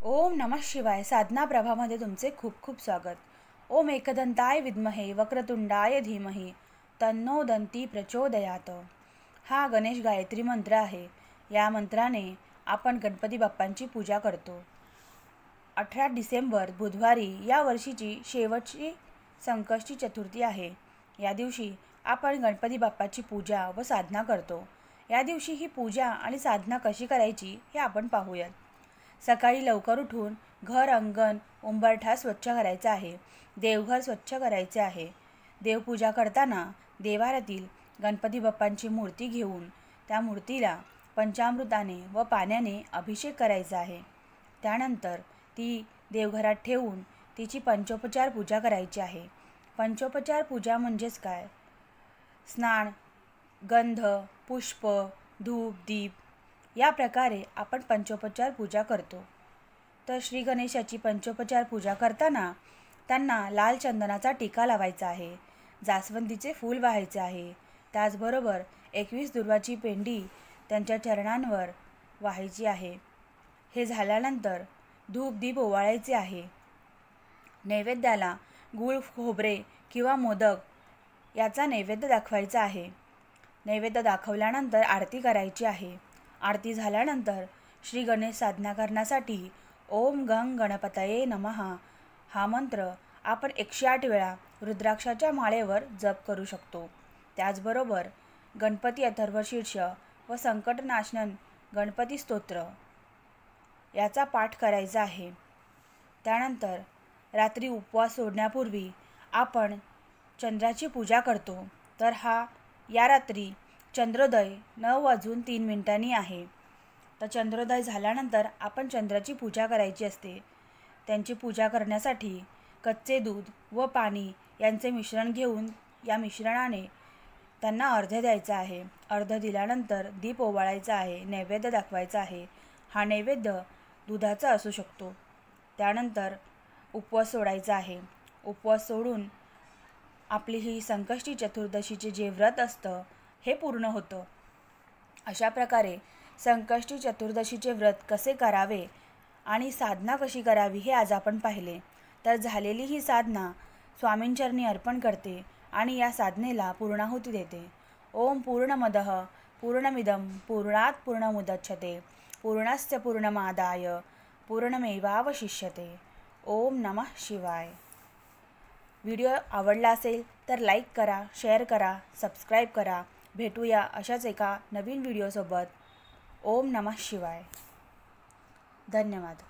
ओम नमः शिवाय साधना प्रभामध्ये तुमचे खूप खूप स्वागत। ओम एकदंताय विद्महे वक्रतुंडाय धीमहि तन्नो दंती प्रचोदयात। हा गणेश गायत्री मंत्र आहे। या मंत्राने आपण गणपती बाप्पांची पूजा करतो। 18 डिसेंबर बुधवारी या वर्षीची शेवटची संकष्टी चतुर्थी आहे। या दिवशी आपण गणपती बाप्पाची पूजा व साधना करतो। या दिवशी ही पूजा आणि साधना कशी करायची हे आपण पाहूयात। सकाळी लवकर उठून घर अंगण उंबरठा स्वच्छ करायचा आहे। देवघर स्वच्छ करायचे आहे। देवपूजा करताना देवारातील गणपती बाप्पांची मूर्ती घेऊन त्या मूर्तीला पंचामृताने व पाण्याने अभिषेक करायचा आहे। त्यानंतर ती देवघरात ठेवून तिची पंचोपचार पूजा करायची आहे। पंचोपचार पूजा म्हणजेच काय? स्नान, गंध, पुष्प, धूप, दीप या प्रकारे आपण पंचोपचार पूजा करतो। तर श्री गणेशाची पंचोपचार पूजा करताना त्यांना लाल चंदनाचा टीका लावायचा आहे। जास्वंदीचे फूल वाहायचे आहे। त्याचबरोबर 21 दुर्वाची पेंडी त्यांच्या चरणांवर वाहायची आहे। हे झाल्यानंतर धूप दीप ओवाळायचे आहे। नैवेद्याला गूळ खोबरे किंवा मोदक याचा नैवेद्य दाखवायचा आहे। नैवेद्य दाखवल्यानंतर आरती करायची आहे। आरती झाल्यानंतर श्री गणेश साधना करण्यासाठी ओम गंग गणपतये नमः हा मंत्र आपण 108 वेळा रुद्राक्षाच्या माळेवर जप करू शकतो। त्याचबरोबर गणपती अथर्वशीर्ष व संकटनाशन गणपती स्तोत्र याचा पाठ करायचा आहे। त्यानंतर रात्री उपवास सोडण्यापूर्वी आपण चंद्राची पूजा करतो। तर या रात्री चंद्रोदय 9:03 आहे। तर चंद्रोदय झाल्यानंतर आपण चंद्राची पूजा करायची असते। त्यांची पूजा करण्यासाठी कच्चे दूध व पाणी यांचे मिश्रण घेऊन या मिश्रणाने त्यांना अर्घ्य द्यायचं आहे। अर्घ्य दिल्यानंतर दीप ओवाळायचा आहे। नैवेद्य दाखवायचा आहे। हा नैवेद्य दुधाचा असू शकतो। त्यानंतर उपवास सोडायचा आहे। उपवास सोडून आपली ही संकष्टी चतुर्दशीचे जे व्रत असतं हे पूर्ण होतं। अशा प्रकारे संकष्टी चतुर्दशीचे व्रत कसे करावे आणि साधना कशी करावी हे आज आपण पाहिले। तर झालेली ही साधना स्वामींचरणी अर्पण करते आणि या साधनेला पूर्णाहुती देते। ओम पूर्णमदः पूर्णमिदं पूर्णात् पूर्णमुदच्यते पूर्णस्य पूर्णमादाय पूर्णमेवावशिष्यते। ओम नमः शिवाय। व्हिडिओ आवडला असेल तर लाईक करा, शेअर करा, सबस्क्राईब करा। भेटूया अशाच एका नवीन व्हिडिओसोबत। ओम नमः शिवाय। धन्यवाद।